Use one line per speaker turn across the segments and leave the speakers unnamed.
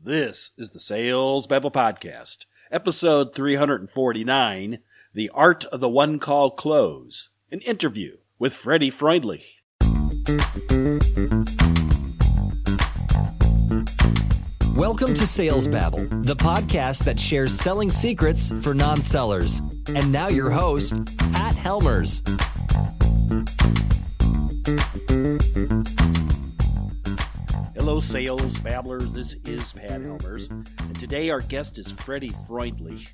This is the Sales Babble Podcast, episode 349, The Art of the One-Call Close, an interview with Freddy Freundlich.
Welcome to Sales Babble, the podcast that shares selling secrets for non-sellers. And now your host, Pat Helmers.
Hello, Sales Babblers. This is Pat Helmers, and today our guest is Freddy Freundlich.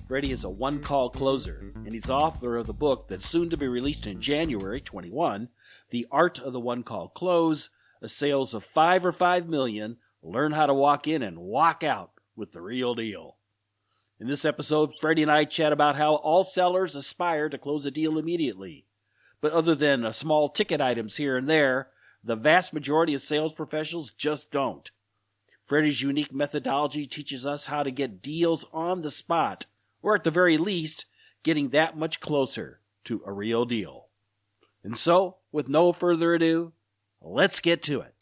Freddy is a one-call closer, and he's author of the book that's soon to be released in January 21, The Art of the One-Call Close, a sales of 5 or 5 million, learn how to walk in and walk out with the real deal. In this episode, Freddy and I chat about how all sellers aspire to close a deal immediately. But other than small ticket items here and there, the vast majority of sales professionals just don't. Freddy's unique methodology teaches us how to get deals on the spot, or at the very least, getting that much closer to a real deal. And so, with no further ado, let's get to it.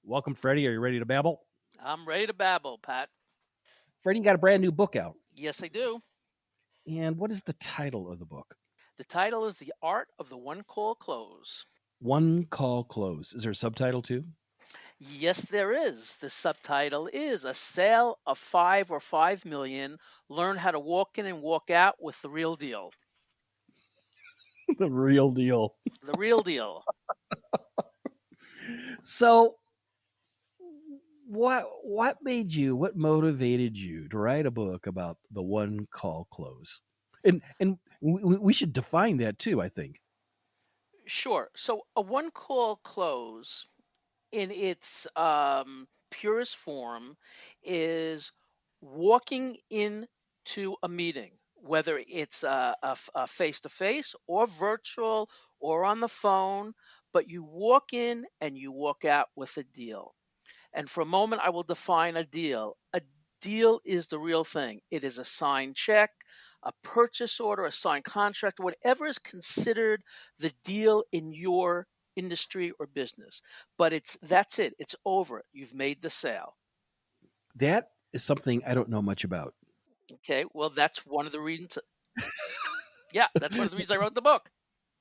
Welcome, Freddy. Are you ready to babble?
I'm ready to babble, Pat.
Freddy, you got a brand new book out.
Yes, I do.
And what is the title of the book?
The title is The Art of the One-Call Close.
One Call Close. Is there a subtitle too?
Yes, there is. The subtitle is A Sale of 5 or 5 million. Learn how to walk in and walk out with the real deal.
The real deal.
The real deal.
So, what motivated you to write a book about the one call close? And we should define that too, I think.
Sure. So a one-call close in its purest form is walking into a meeting, whether it's a face-to-face or virtual or on the phone, but you walk in and you walk out with a deal. And for a moment, I will define a deal. A deal is the real thing. It is a signed check, a purchase order, a signed contract, whatever is considered the deal in your industry or business. But that's it. It's over. You've made the sale.
That is something I don't know much about.
Okay, well, that's one of the reasons. Yeah, that's one of the reasons I wrote the book.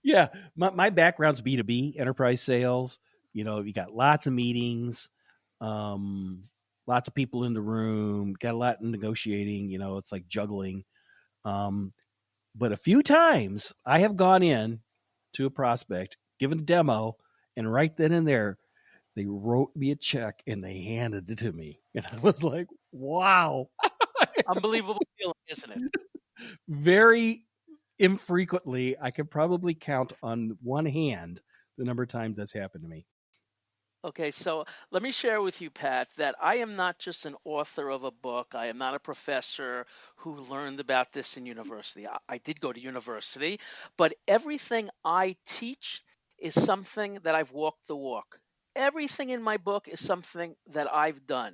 Yeah, my background's B2B, enterprise sales. You know, you got lots of meetings, lots of people in the room, got a lot in negotiating. You know, it's like juggling. But a few times I have gone in to a prospect, given a demo, and right then and there, they wrote me a check and they handed it to me. And I was like, wow.
Unbelievable feeling, isn't it?
Very infrequently, I can probably count on one hand the number of times that's happened to me.
Okay, so let me share with you, Pat, that I am not just an author of a book. I am not a professor who learned about this in university. I did go to university, but everything I teach is something that I've walked the walk. Everything in my book is something that I've done.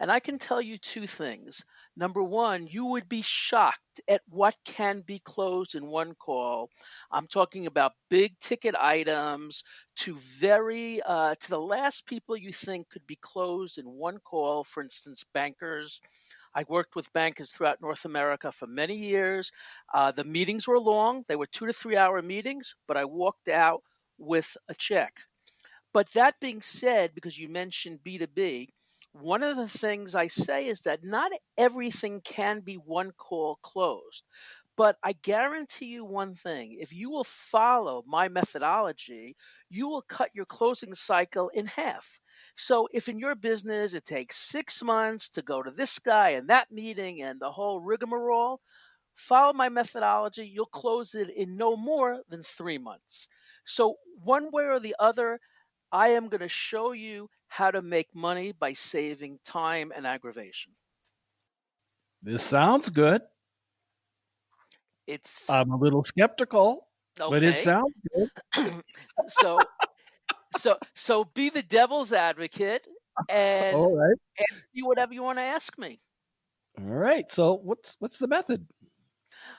And I can tell you two things. Number one, you would be shocked at what can be closed in one call. I'm talking about big ticket items to to the last people you think could be closed in one call. For instance, bankers. I worked with bankers throughout North America for many years. The meetings were long. They were 2 to 3 hour meetings, but I walked out with a check. But that being said, because you mentioned B2B, one of the things I say is that not everything can be one call closed. But I guarantee you one thing, if you will follow my methodology, you will cut your closing cycle in half. So if in your business it takes 6 months to go to this guy and that meeting and the whole rigmarole, follow my methodology, you'll close it in no more than 3 months. So one way or the other, I am going to show you how to make money by saving time and aggravation.
This sounds good. I'm a little skeptical, but it sounds good.
So be the devil's advocate and,
All right.
and do whatever you want to ask me.
All right. So what's the method?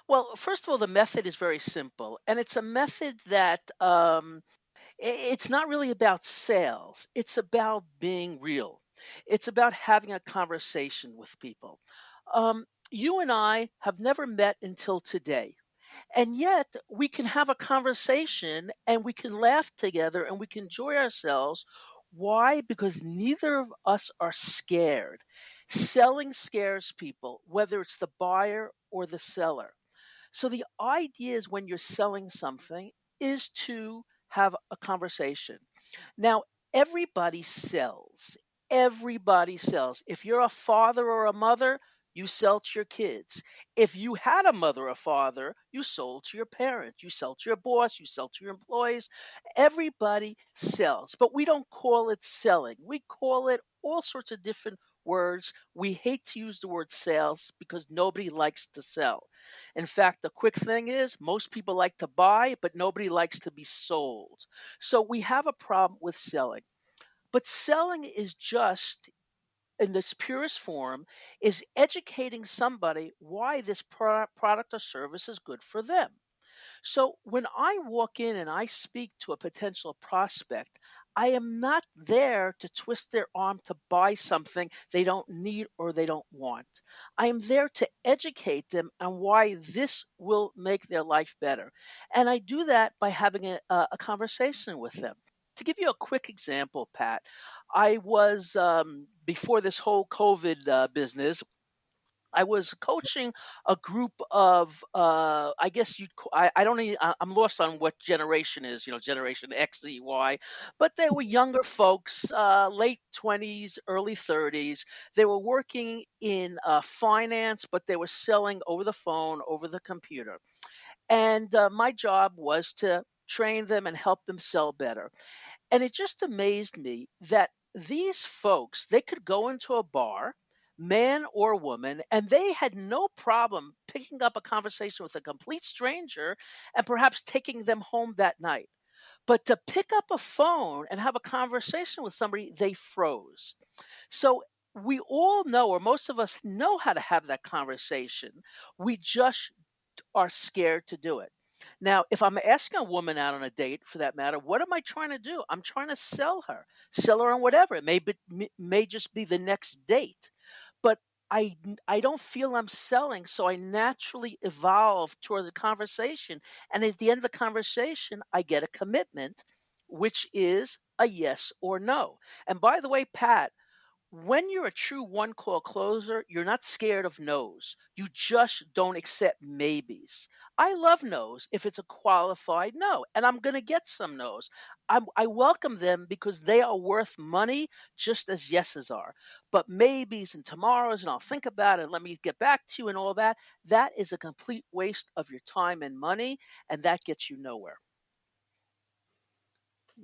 Well, first of all, the method is very simple, and it's a method that It's not really about sales. It's about being real. It's about having a conversation with people. You and I have never met until today. And yet we can have a conversation and we can laugh together and we can enjoy ourselves. Why? Because neither of us are scared. Selling scares people, whether it's the buyer or the seller. So the idea is when you're selling something is to have a conversation. Now, everybody sells. Everybody sells. If you're a father or a mother, you sell to your kids. If you had a mother or father, you sold to your parents. You sell to your boss. You sell to your employees. Everybody sells, but we don't call it selling. We call it all sorts of different words. We hate to use the word sales because nobody likes to sell. In fact, the quick thing is most people like to buy, but nobody likes to be sold. So we have a problem with selling. But selling is just, in this purest form, is educating somebody why this product or service is good for them. So when I walk in and I speak to a potential prospect, I am not there to twist their arm to buy something they don't need or they don't want. I am there to educate them on why this will make their life better. And I do that by having a conversation with them. To give you a quick example, Pat, I was, before this whole COVID business, I was coaching a group of, I guess I don't even, I'm lost on what generation is, generation X, Z, Y, but they were younger folks, late 20s, early 30s. They were working in finance, but they were selling over the phone, over the computer. And my job was to train them and help them sell better. And it just amazed me that these folks, they could go into a bar, man or woman, and they had no problem picking up a conversation with a complete stranger and perhaps taking them home that night. But to pick up a phone and have a conversation with somebody, they froze. So we all know, or most of us know how to have that conversation. We just are scared to do it. Now, if I'm asking a woman out on a date, for that matter, what am I trying to do? I'm trying to sell her on whatever. It may just be the next date, but I don't feel I'm selling, so I naturally evolve toward the conversation, and at the end of the conversation, I get a commitment, which is a yes or no. And by the way, Pat, when you're a true one call closer, you're not scared of no's. You just don't accept maybes. I love no's if it's a qualified no, and I'm going to get some no's. I welcome them because they are worth money just as yeses are. But maybes and tomorrows, and I'll think about it, and let me get back to you and all that, that is a complete waste of your time and money, and that gets you nowhere.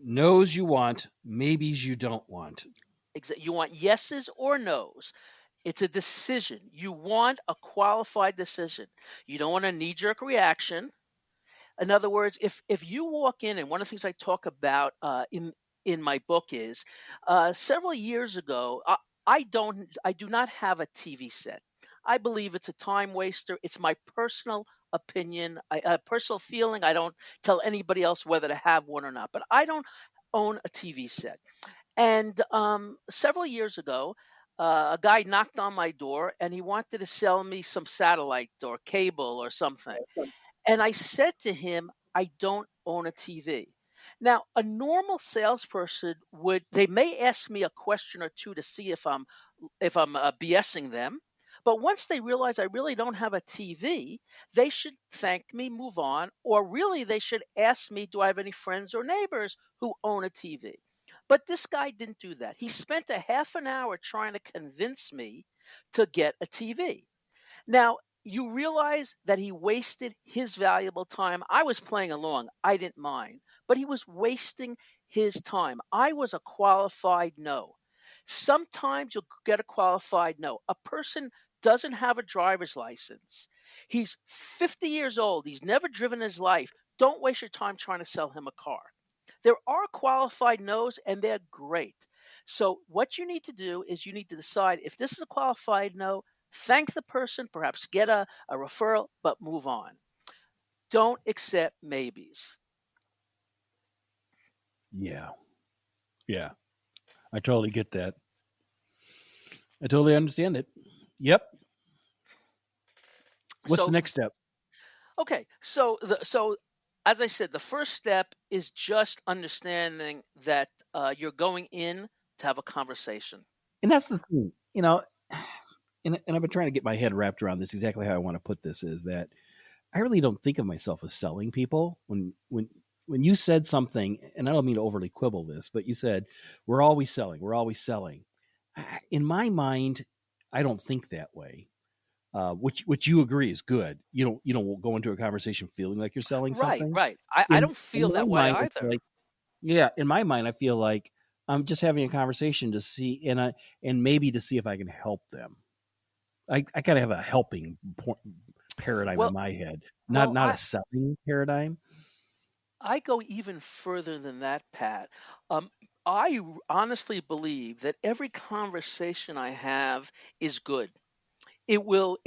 Knows you want, maybes you don't want.
You want yeses or nos. It's a decision. You want a qualified decision. You don't want a knee jerk reaction. In other words, if you walk in, and one of the things I talk about in my book is several years ago, I do not have a TV set. I believe it's a time waster. It's my personal opinion, a personal feeling. I don't tell anybody else whether to have one or not, but I don't own a TV set. And several years ago, a guy knocked on my door and he wanted to sell me some satellite or cable or something. And I said to him, I don't own a TV. Now, a normal salesperson they may ask me a question or two to see if I'm BSing them. But once they realize I really don't have a TV, they should thank me, move on, or really they should ask me, do I have any friends or neighbors who own a TV? But this guy didn't do that. He spent a half an hour trying to convince me to get a TV. Now, you realize that he wasted his valuable time. I was playing along. I didn't mind, but he was wasting his time. I was a qualified no. Sometimes you'll get a qualified no. A person doesn't have a driver's license. He's 50 years old. He's never driven in his life. Don't waste your time trying to sell him a car. There are qualified no's, and they're great. So, what you need to do is you need to decide if this is a qualified no, thank the person, perhaps get a referral, but move on. Don't accept maybes.
Yeah. Yeah. I totally get that. I totally understand it. Yep. What's the
So
next step?
okay, so as I said, the first step is just understanding that you're going in to have a conversation.
And that's the thing, and I've been trying to get my head wrapped around this exactly how I want to put this is that I really don't think of myself as selling people. When you said something, and I don't mean to overly quibble this, but you said we're always selling, we're always selling. In my mind, I don't think that way. Which you agree is good. You don't go into a conversation feeling like you're selling
Right,
something.
right. I don't
In
feel
my
that way
mind, I feel
either.
like yeah, in my mind, I feel like I'm just having a conversation to see and maybe to see if I can help them. I kind of have a helping paradigm in
Well,
my head, not
well,
not
I
a selling paradigm.
I go even further than that, Pat. Um, honestly believe that every conversation I have is good. It will or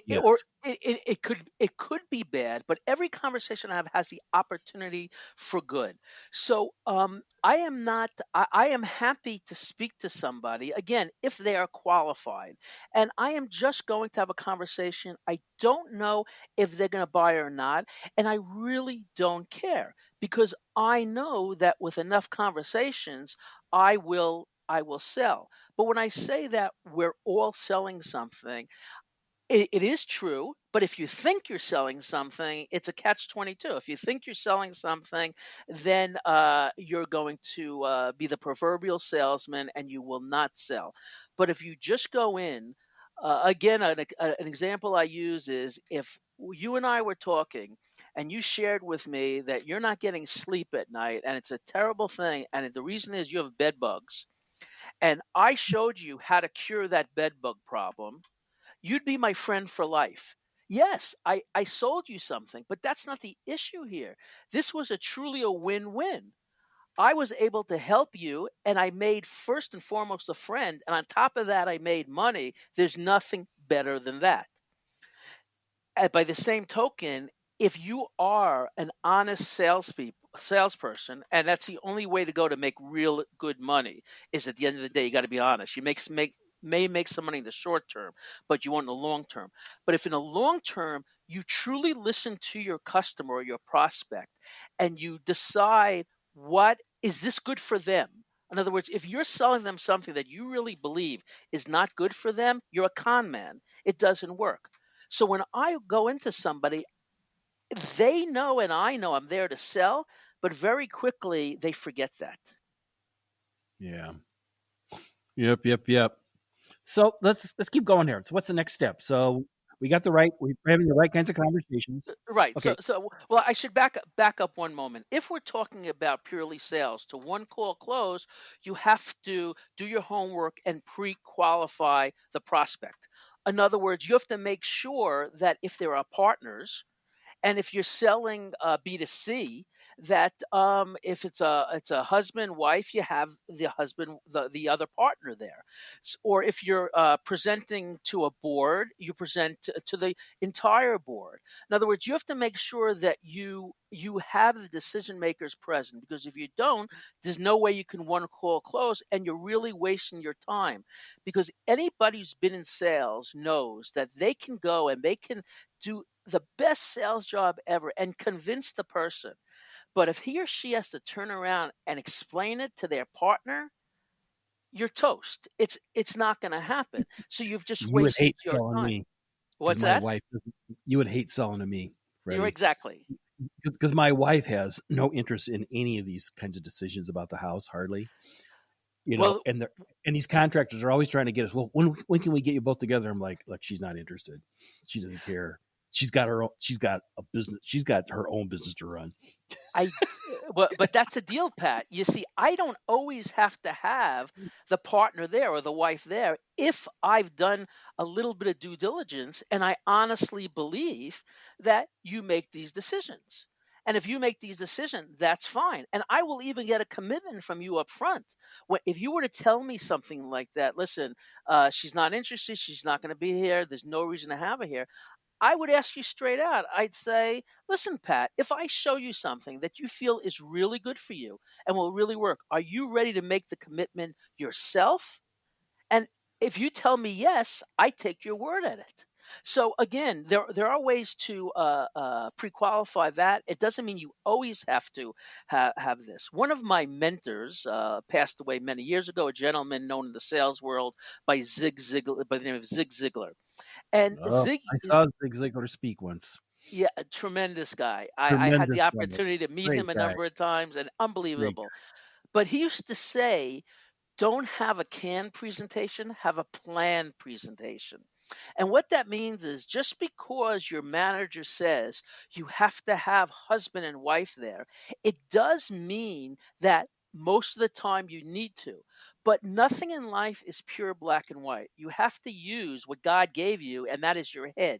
Yes.
it could be bad, but every conversation I have has the opportunity for good. So I am not I am happy to speak to somebody again if they are qualified, and I am just going to have a conversation. I don't know if they're going to buy or not, and I really don't care because I know that with enough conversations I will sell. But when I say that we're all selling something, it is true, but if you think you're selling something, it's a catch 22. If you think you're selling something, then you're going to be the proverbial salesman and you will not sell. But if you just go in, again, an example I use is if you and I were talking and you shared with me that you're not getting sleep at night and it's a terrible thing, and the reason is you have bed bugs, and I showed you how to cure that bed bug problem, you'd be my friend for life. Yes, I sold you something, but that's not the issue here. This was truly a win win. I was able to help you, and I made first and foremost a friend. And on top of that, I made money. There's nothing better than that. And by the same token, if you are an honest salesperson, and that's the only way to go to make real good money, is at the end of the day, you got to be honest. You may make some money in the short term, but you want in the long term. But if in the long term you truly listen to your customer or your prospect, and you decide what is this good for them. In other words, if you're selling them something that you really believe is not good for them, you're a con man. It doesn't work. So when I go into somebody, they know and I know I'm there to sell, but very quickly they forget that.
Yeah. Yep. Yep. Yep. So let's keep going here. So what's the next step? So we're having the right kinds of conversations.
Right. So
Okay.
so well, I should back up one moment. If we're talking about purely sales to one call close, you have to do your homework and pre-qualify the prospect. In other words, you have to make sure that if there are partners, and if you're selling B2C, that if it's a husband wife, you have the husband the other partner there. Or if you're presenting to a board, you present to the entire board. In other words, you have to make sure that you have the decision makers present, because if you don't, there's no way you can one call close, and you're really wasting your time. Because anybody who's been in sales knows that they can go and they can do the best sales job ever and convince the person. But if he or she has to turn around and explain it to their partner, you're toast. It's not going to happen. So you've just
You would
wasted
hate
your
selling
time.
me because
What's
my
that?
wife doesn't. You would hate selling to me,
You're
Freddie,
exactly.
because my wife has no interest in any of these kinds of decisions about the house, hardly.
Well,
And these contractors are always trying to get us. Well, when can we get you both together? I'm like she's not interested. She doesn't care. She's got her own. She's got a business. She's got her own business to run.
I but that's a deal, Pat. You see, I don't always have to have the partner there or the wife there if I've done a little bit of due diligence and I honestly believe that you make these decisions. And if you make these decisions, that's fine. And I will even get a commitment from you up front. If you were to tell me something like that, listen, she's not interested, she's not going to be here, there's no reason to have her here, I would ask you straight out. I'd say, listen, Pat, if I show you something that you feel is really good for you and will really work, are you ready to make the commitment yourself? And if you tell me yes, I take your word at it. So again, there are ways to pre-qualify that. It doesn't mean you always have to have this. One of my mentors passed away many years ago. A gentleman known in the sales world by Zig Ziglar, by the name of Zig Ziglar. And
Oh,
Zig,
I saw Zig Ziglar speak once.
yeah, a tremendous guy. I had
Tremendous
the
guy.
opportunity to meet
Great
him a
guy.
number of times, and
Great
unbelievable.
guy.
But he used to say, don't have a canned presentation, have a planned presentation. And what that means is just because your manager says you have to have husband and wife there, it does mean that most of the time you need to. But nothing in life is pure black and white. You have to use what God gave you, and that is your head.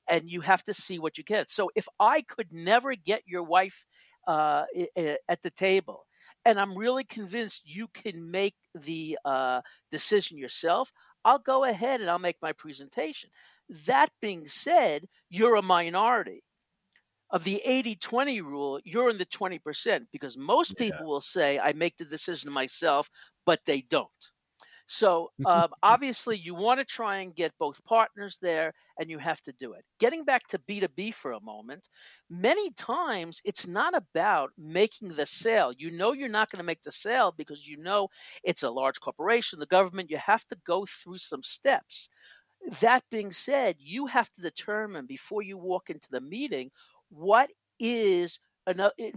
And you have to see what you get. So if I could never get your wife at the table, and I'm really convinced you can make the decision yourself, I'll go ahead and I'll make my presentation. That being said, you're a minority. Of the 80-20 rule, you're in the 20% because most
Yeah.
people will say, I make the decision myself, but they don't. So obviously, you want to try and get both partners there, and you have to do it. Getting back to B2B for a moment, many times it's not about making the sale. You know you're not going to make the sale because you know it's a large corporation, the government. You have to go through some steps. That being said, you have to determine before you walk into the meeting what is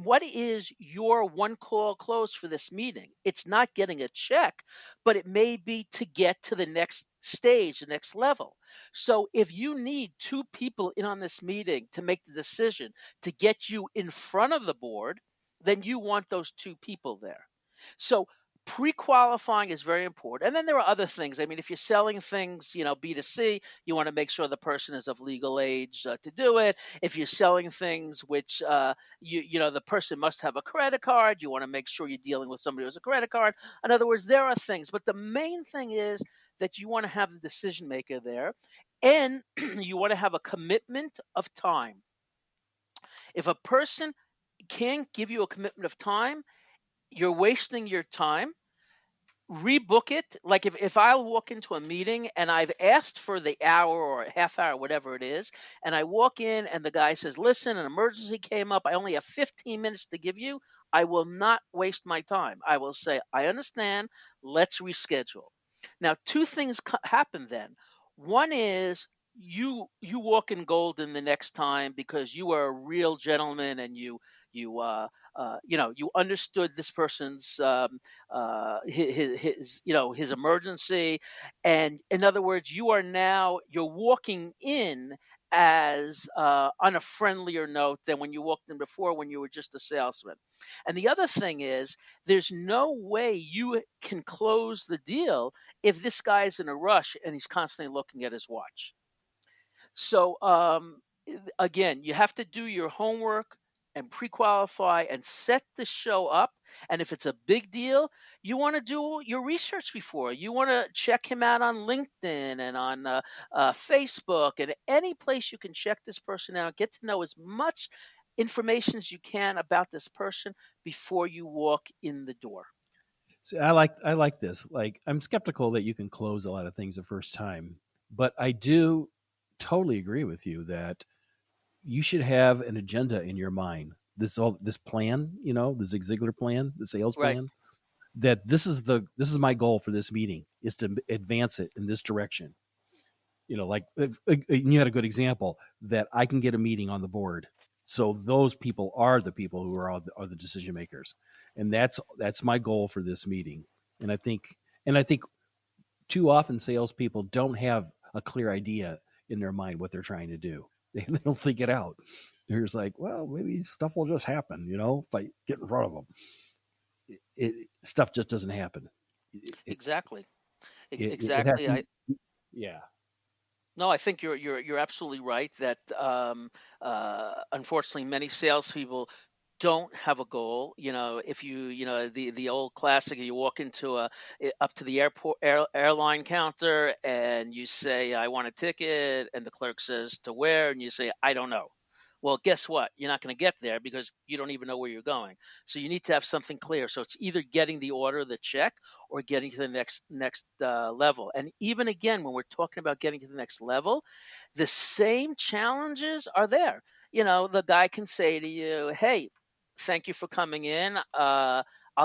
what is your one call close for this meeting. It's not getting a check, but it may be to get to the next stage, the next level. So if you need two people in on this meeting to make the decision to get you in front of the board, then you want those two people there. So pre-qualifying is very important. And then there are other things. I mean, if you're selling things, B2C, you want to make sure the person is of legal age to do it. If you're selling things which the person must have a credit card, you want to make sure you're dealing with somebody who has a credit card. In other words, there are things, but the main thing is that you want to have the decision maker there, and you want to have a commitment of time. If a person can't give you a commitment of time, you're wasting your time. Rebook it. Like if I walk into a meeting and I've asked for the hour or half hour, whatever it is, and I walk in and the guy says, listen, an emergency came up, I only have 15 minutes to give you, I will not waste my time. I will say, I understand, let's reschedule. Now two things happen then. One is you walk in golden the next time because you are a real gentleman, and you understood this person's his emergency. And in other words, you're walking in as on a friendlier note than when you walked in before, when you were just a salesman. And the other thing is, there's no way you can close the deal if this guy's in a rush and he's constantly looking at his watch. So again, you have to do your homework and pre-qualify and set the show up. And if it's a big deal, you want to do your research before. You want to check him out on LinkedIn and on Facebook and any place you can check this person out. Get to know as much information as you can about this person before you walk in the door.
See, I like this. Like, I'm skeptical that you can close a lot of things the first time, but I do totally agree with you that you should have an agenda in your mind. This plan, the Zig Ziglar plan, the sales
Right.
plan, that this is my goal for this meeting, is to advance it in this direction. Like you had a good example that I can get a meeting on the board. So those people are the people who are the decision makers, and that's my goal for this meeting. And I think too often salespeople don't have a clear idea in their mind what they're trying to do. They don't think it out. They're just like, well, maybe stuff will just happen, if I get in front of them. Stuff just doesn't happen. It
Exactly.
it has
Exactly.
to, yeah.
No, I think you're absolutely right that unfortunately many salespeople don't have a goal, if the old classic, you walk into up to the airline counter and you say, I want a ticket, and the clerk says, to where? And you say, I don't know. Well, guess what? You're not going to get there because you don't even know where you're going. So you need to have something clear. So it's either getting the order, the check, or getting to the next level. And even again, when we're talking about getting to the next level, the same challenges are there. The guy can say to you, hey, thank you for coming in. I'll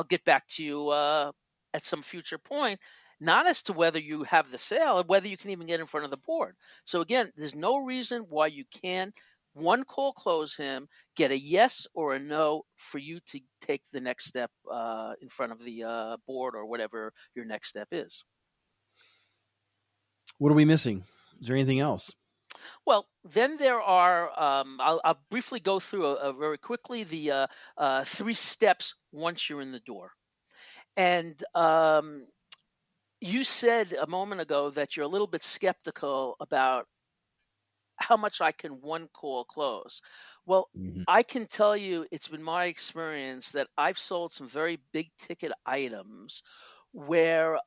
get back to you at some future point, not as to whether you have the sale or whether you can even get in front of the board. So again, there's no reason why you can't one call close him, get a yes or a no for you to take the next step in front of the board or whatever your next step is.
What are we missing? Is there anything else?
Well, then there are, I'll briefly go through very quickly the 3 steps once you're in the door. And you said a moment ago that you're a little bit skeptical about how much I can one call close. Well, I can tell you it's been my experience that I've sold some very big ticket items where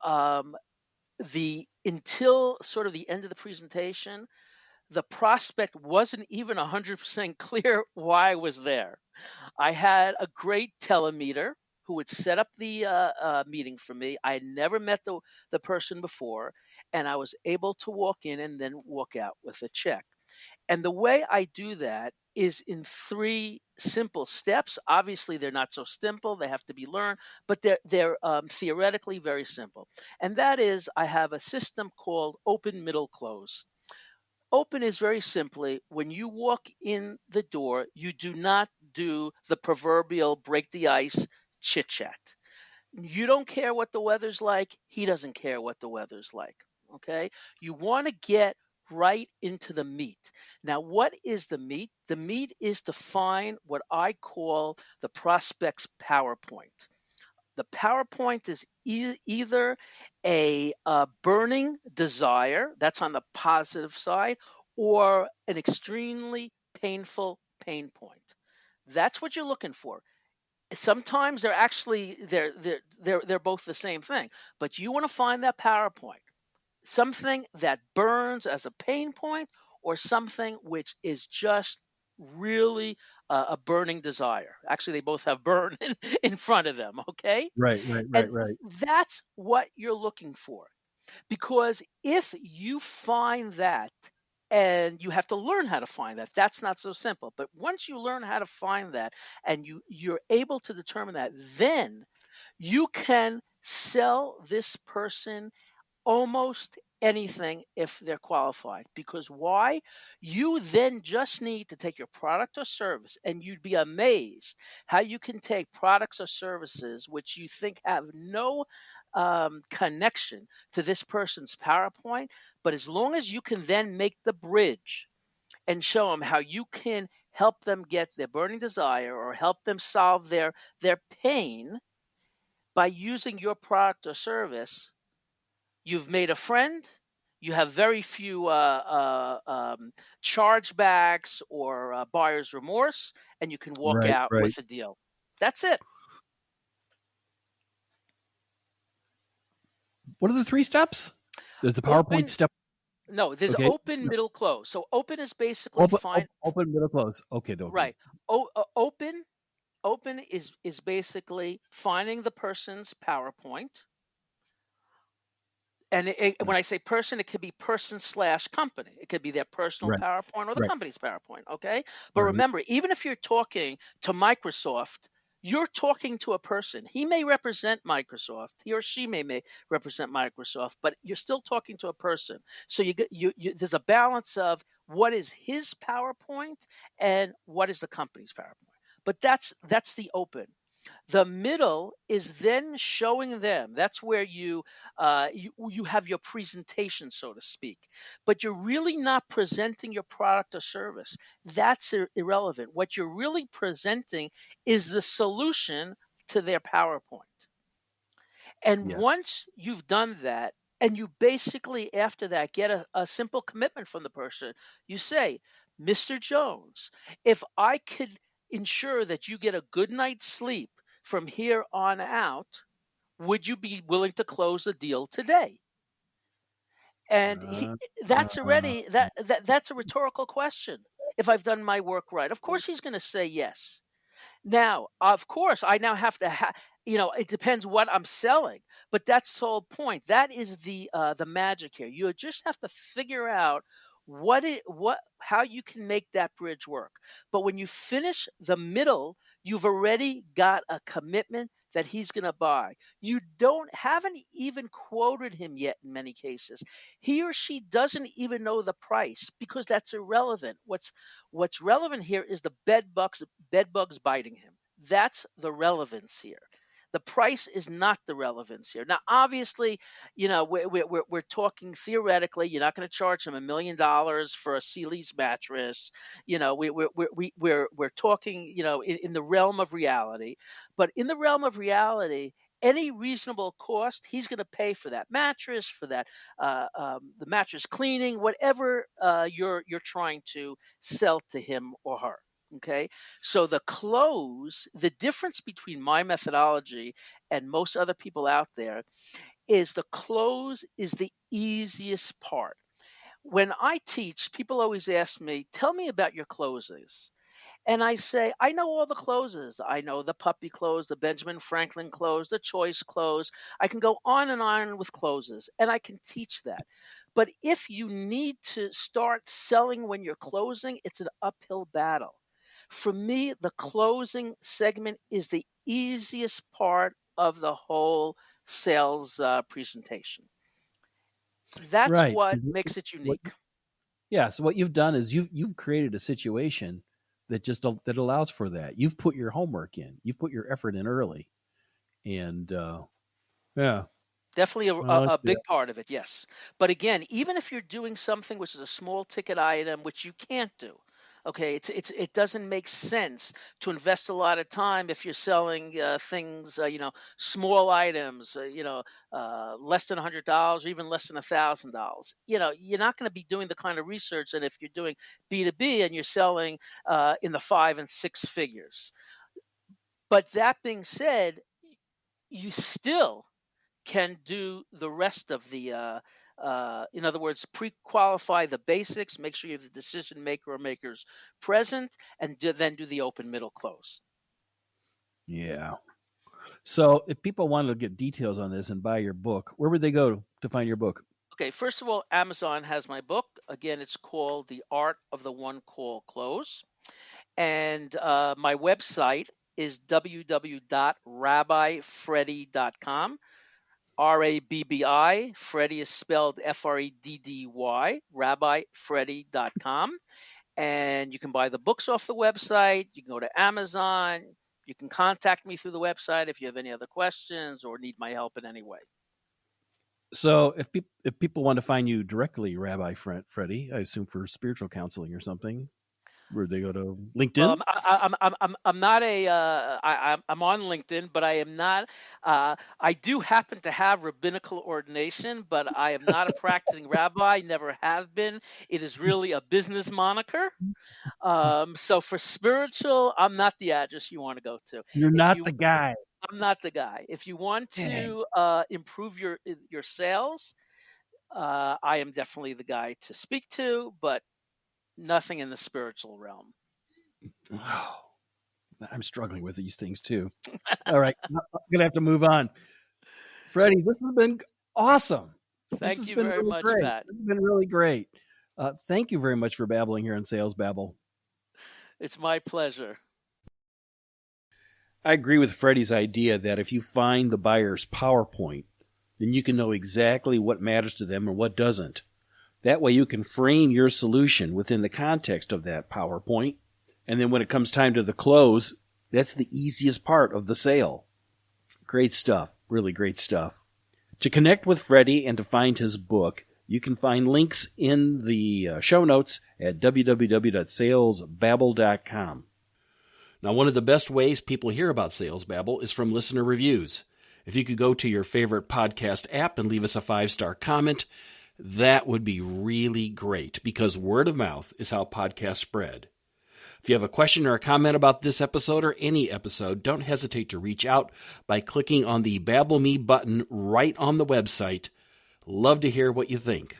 until sort of the end of the presentation, the prospect wasn't even 100% clear why I was there. I had a great telemeter who would set up the meeting for me. I had never met the person before, and I was able to walk in and then walk out with a check. And the way I do that is in 3 simple steps. Obviously, they're not so simple; they have to be learned, but they're theoretically very simple. And that is, I have a system called open, middle, close. Open is very simply when you walk in the door, you do not do the proverbial break the ice chit chat. You don't care what the weather's like. He doesn't care what the weather's like. Okay. You want to get right into the meat. Now, what is the meat? The meat is to find what I call the prospect's PowerPoint. The PowerPoint is either a burning desire, that's on the positive side, or an extremely painful pain point. That's what you're looking for. Sometimes they're both the same thing, but you want to find that PowerPoint, something that burns as a pain point or something which is just really a burning desire. Actually, they both have burn in front of them, okay?
Right.
And that's what you're looking for. Because if you find that, and you have to learn how to find that, that's not so simple. But once you learn how to find that and you're able to determine that, then you can sell this person almost anything if they're qualified. Because why? You then just need to take your product or service, and you'd be amazed how you can take products or services which you think have no connection to this person's PowerPoint, but as long as you can then make the bridge and show them how you can help them get their burning desire or help them solve their pain by using your product or service, you've made a friend. You have very few chargebacks or buyer's remorse, and you can walk out with a deal. That's it.
What are the 3 steps? There's the PowerPoint step.
No, there's
Okay.
open, middle, close. So open is basically
open, middle, close. Okay.
Right. Open is basically finding the person's PowerPoint. And when I say person, it could be person/company. It could be their personal PowerPoint or the company's PowerPoint. Okay. But remember, even if you're talking to Microsoft, you're talking to a person. He may represent Microsoft. He or she may represent Microsoft, but you're still talking to a person. So there's a balance of what is his PowerPoint and what is the company's PowerPoint. But that's the open. The middle is then showing them. That's where you have your presentation, so to speak. But you're really not presenting your product or service. That's irrelevant. What you're really presenting is the solution to their PowerPoint. And once you've done that, and you basically after that get a simple commitment from the person, you say, Mr. Jones, if I could ensure that you get a good night's sleep from here on out, would you be willing to close the deal today? And
Uh,
that's
uh,
already that's a rhetorical question. If I've done my work right, of course he's going to say yes. Now, of course, I now have to it depends what I'm selling, but that's the whole point. That is the magic here. You just have to figure out how you can make that bridge work. But when you finish the middle, you've already got a commitment that he's going to buy. You haven't even quoted him yet in many cases. He or she doesn't even know the price because that's irrelevant. What's relevant here is the bed bugs biting him. That's the relevance here. The price is not the relevance here. Now, obviously, we're talking theoretically. You're not going to charge him $1 million for a Sealy's mattress. We're talking, in the realm of reality. But in the realm of reality, any reasonable cost, he's going to pay for that mattress, for that the mattress cleaning, whatever you're trying to sell to him or her. Okay, so the difference between my methodology and most other people out there is the close is the easiest part. When I teach, people always ask me, tell me about your closes. And I say, I know all the closes. I know the puppy close, the Benjamin Franklin close, the choice close. I can go on and on with closes, and I can teach that. But if you need to start selling when you're closing, it's an uphill battle. For me, the closing segment is the easiest part of the whole sales presentation. That's
right.
what makes it
What,
unique.
yeah. So what you've done is you've created a situation that allows for that. You've put your homework in. You've put your effort in early, and yeah.
Definitely
Well,
a
yeah.
big part of it, yes. But again, even if you're doing something which is a small ticket item, which you can't do, okay, it doesn't make sense to invest a lot of time if you're selling things, small items, less than $100 or even less than $1,000. You're not going to be doing the kind of research. And if you're doing B2B and you're selling in the 5 and 6 figures, but that being said, you still can do the rest of in other words, pre-qualify the basics, make sure you have the decision maker or makers present, and then do the open middle close.
Yeah. So if people wanted to get details on this and buy your book, where would they go to find your book?
Okay, first of all, Amazon has my book. Again, it's called The Art of the One Call Close. And my website is www.rabbifreddy.com. Rabbi, Freddy is spelled Freddy, rabbifreddy.com. And you can buy the books off the website. You can go to Amazon. You can contact me through the website if you have any other questions or need my help in any way.
So if people want to find you directly, Rabbi Freddy, I assume for spiritual counseling or something, where they go to LinkedIn?
I'm not I'm on LinkedIn, but I am not. I do happen to have rabbinical ordination, but I am not a practicing rabbi. Never have been. It is really a business moniker. So for spiritual, I'm not the address you want to go to.
You're
If
not
you,
the guy.
I'm not the guy. If you want
Dang.
to improve your sales, I am definitely the guy to speak to, but nothing in the spiritual realm.
Oh, I'm struggling with these things too. All right. I'm going to have to move on. Freddie, this has been awesome. This
Thank
has
you
been
very
really
much,
great.
Pat.
This has been really great. Thank you very much for babbling here on Sales Babble.
It's my pleasure.
I agree with Freddie's idea that if you find the buyer's PowerPoint, then you can know exactly what matters to them and what doesn't. That way you can frame your solution within the context of that PowerPoint. And then when it comes time to the close, that's the easiest part of the sale. Great stuff. Really great stuff. To connect with Freddie and to find his book, you can find links in the show notes at www.salesbabble.com. Now, one of the best ways people hear about Sales Babble is from listener reviews. If you could go to your favorite podcast app and leave us a 5-star comment, that would be really great because word of mouth is how podcasts spread. If you have a question or a comment about this episode or any episode, don't hesitate to reach out by clicking on the Babble Me button right on the website. Love to hear what you think.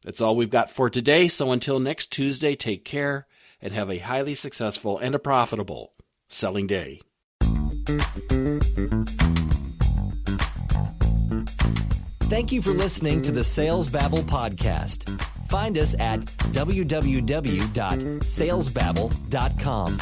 That's all we've got for today, so until next Tuesday, take care and have a highly successful and a profitable selling day.
Thank you for listening to the Sales Babble podcast. Find us at www.salesbabble.com.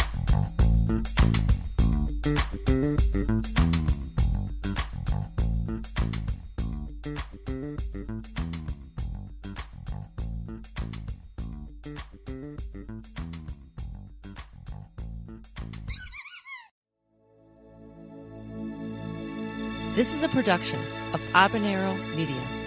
This is a production of Habanero Media.